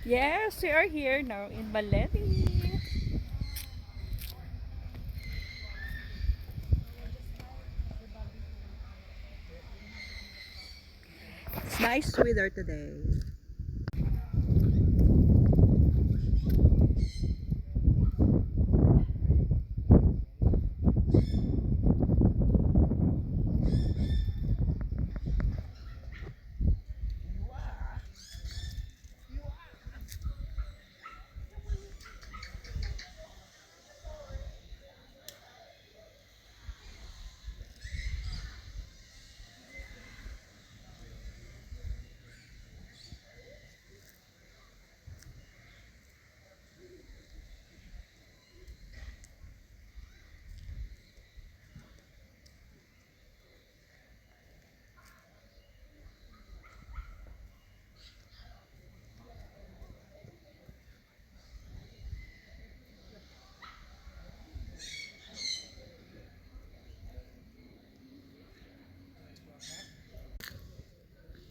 Yes, we are here now in Baleti. It's nice weather today.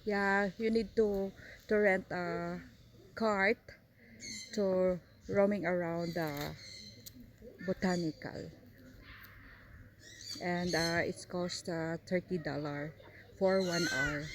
Yeah, you need to rent a cart to roaming around the botanical, and it's cost $30 for 1 hour.